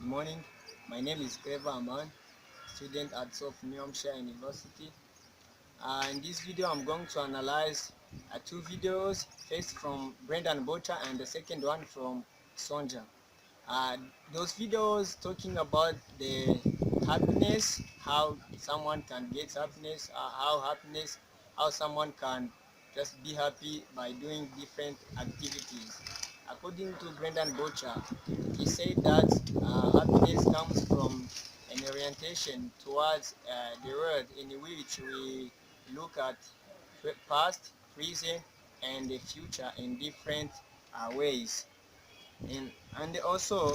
Good morning. My name is Clever Aman, student at South New Hampshire University. In this video, I'm going to analyze two videos, first from Brendan Bocha and the second one from Sonja. Uh, those videos talking about the happiness, how someone can get happiness, how someone can just be happy by doing different activities. According to Brendan Bocha, he said that happiness comes from an orientation towards the world in which we look at past, present, and the future in different ways. And also,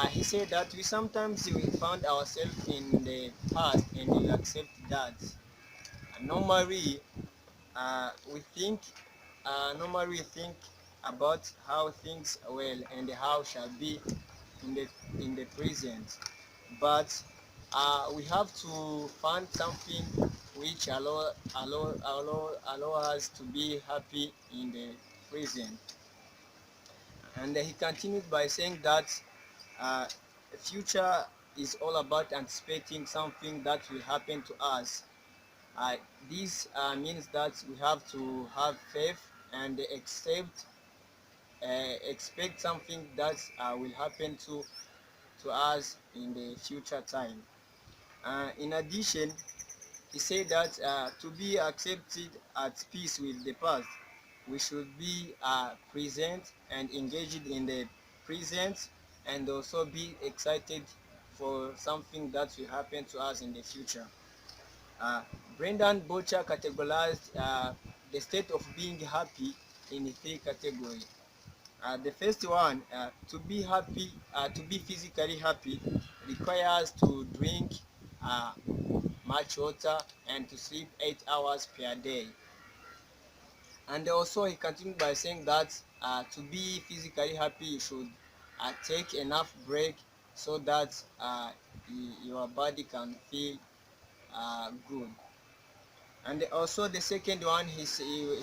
he said that we found ourselves in the past and we accept that. Normally, we think normally we think about how things will and how shall be in the present, but we have to find something which allow us to be happy in the present. And he continued by saying that uh, the future is all about anticipating something that will happen to us. Uh, this means that we have to have faith and expect something that will happen to us in the future time. In addition, he said that to be accepted at peace with the past, we should be present and engaged in the present, and also be excited for something that will happen to us in the future. Uh, Brendan Bocha categorized the state of being happy in three categories. The first one, to be physically happy, requires to drink uh, much water and to sleep 8 hours per day. And also he continued by saying that to be physically happy, you should take enough break so that your body can feel good. And also the second one, he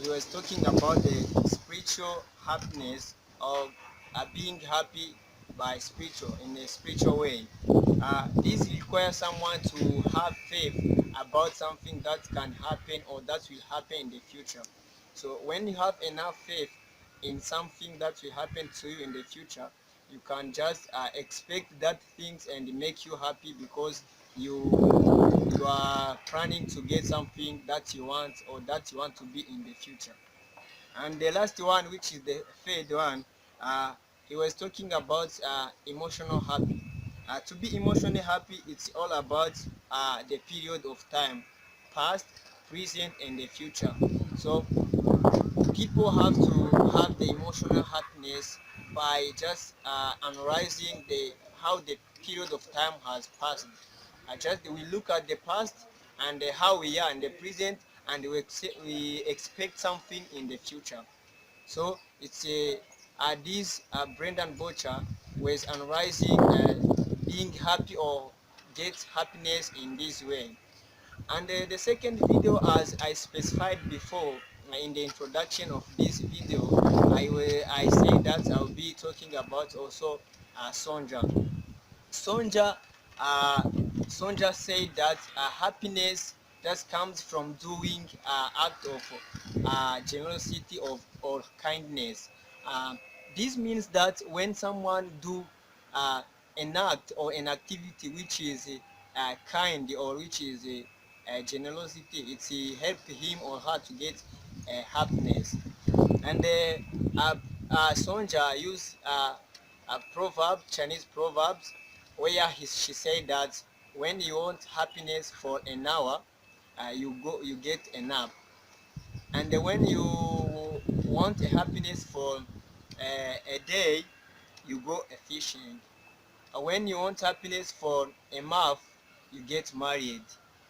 was talking about the spiritual happiness of being happy by spiritual in a spiritual way. This requires someone to have faith about something that can happen or that will happen in the future. So when you have enough faith in something that will happen to you in the future, you can just expect that things and make you happy because you are planning to get something that you want or that you want to be in the future. And the last one, which is the third one, he was talking about emotional happy. To be emotionally happy, it's all about the period of time, past, present, and the future. So people have to have the emotional happiness by just analyzing the how the period of time has passed. Just we look at the past and how we are in the present, and we expect something in the future. So it's a this Brendan Bocha was analyzing being happy or get happiness in this way. And the second video, as I specified before in the introduction of this video, I say that I'll be talking about also Sonja. Sonja, uh, Sonja said that happiness just comes from doing act of generosity or kindness. Uh, this means that when someone do uh, an act or an activity which is kind or which is generosity, it help him or her to get happiness. And Sonja used a proverb, Chinese proverbs, where she said that when you want happiness for an hour, you get a nap, and when you want a happiness for a day, you go a fishing. When you want happiness for a month, you get married.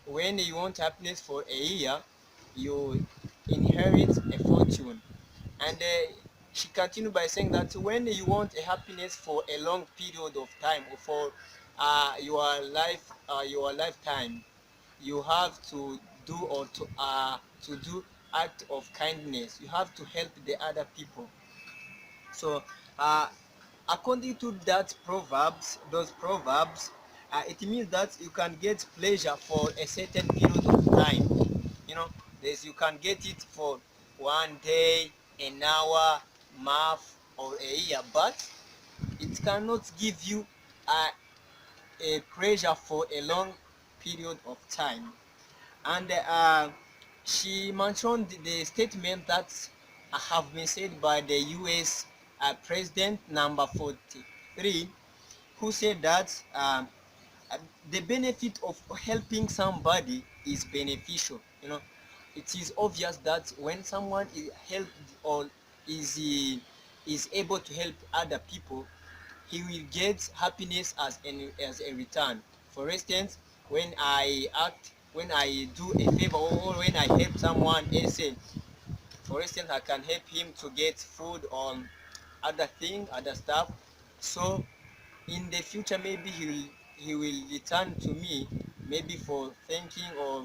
When you want happiness for a year, you inherit a fortune. And she continued by saying that when you want a happiness for a long period of time or for your lifetime, you have to to do act of kindness. You have to help the other people. So according to that proverbs, those proverbs, it means that you can get pleasure for a certain period of time. You know, there's, you can get it for one day, an hour, month, or a year, but it cannot give you a pleasure for a long period of time. And she mentioned the statement that have been said by the US President number 43, who said that uh, the benefit of helping somebody is beneficial. You know, it is obvious that when someone is helped or is is able to help other people, he will get happiness as a return. For instance, when I do a favor, or when I help someone else, for instance, I can help him to get food or other stuff. So in the future, maybe he will return to me, maybe for thanking or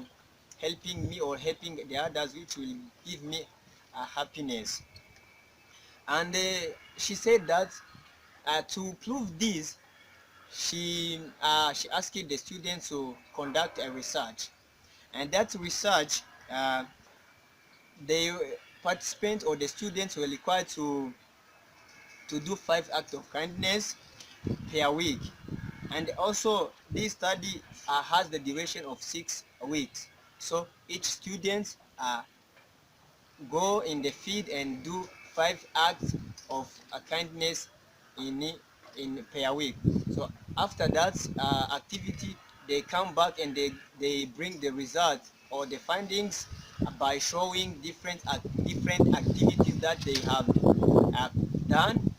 helping me or helping the others, which will give me happiness. And she said that to prove this, she asked the students to conduct a research, and that research, the participants or the students were required to do 5 acts of kindness per week. And also this study has the duration of 6 weeks. So each student go in the field and do 5 acts of kindness in per week. So after that activity, they come back and they bring the results or the findings by showing different activities that they have uh, done.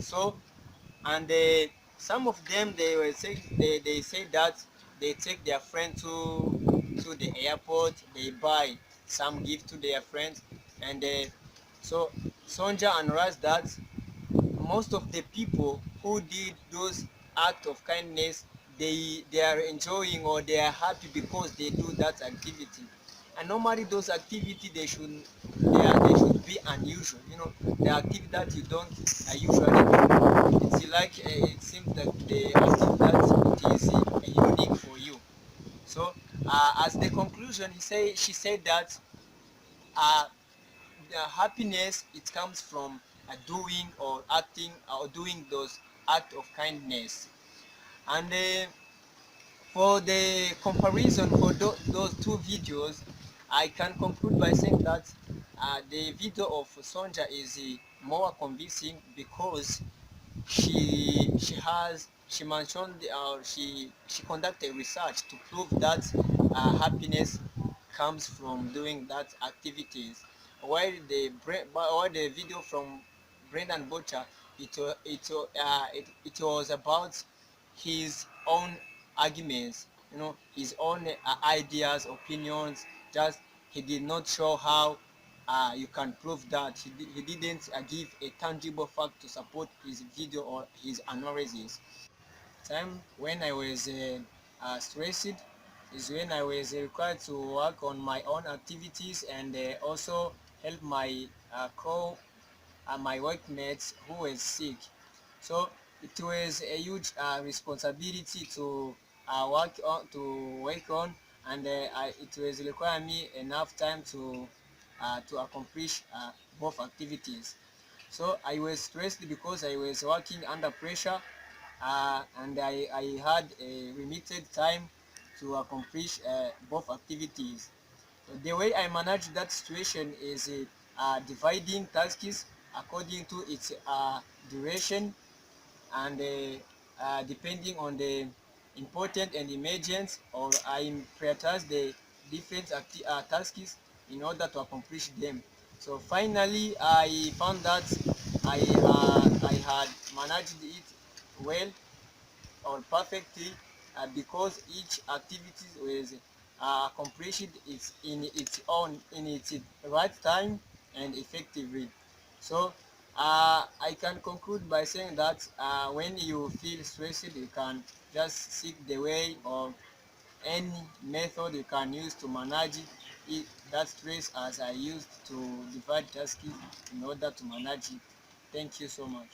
So, and some of them, they say that they take their friend to the airport, they buy some gift to their friends. And so Sonja analyzed that most of the people who did those acts of kindness, they are enjoying or they are happy because they do that activity. And normally those activities, they should be unusual. You know, the activity that you don't usually do. It's like it seems that the activity that it is unique for you. So as the conclusion, she said that uh, the happiness, it comes from doing or acting or doing those acts of kindness. And for the comparison for those two videos, I can conclude by saying that the video of Sonja is more convincing because she mentioned she conducted research to prove that happiness comes from doing that activities, while the video from Brendan Butcher, it was about his own arguments, you know, his own ideas, opinions. Just he did not show how you can prove that. He didn't give a tangible fact to support his video or his analysis. Time when I was stressed is when I was required to work on my own activities and also help my my workmates who were sick. So it was a huge responsibility to work on, and it was require me enough time to accomplish both activities. So I was stressed because I was working under pressure, and I had a limited time to accomplish both activities. So the way I manage that situation is dividing tasks according to its duration, and depending on the important and emergent, or I prioritize the different tasks in order to accomplish them. So finally, I found that I had managed it well or perfectly, because each activity was accomplished in its right time and effectively. So I can conclude by saying that when you feel stressed, you can just seek the way of any method you can use to manage that stress, as I used to divide tasks in order to manage it. Thank you so much.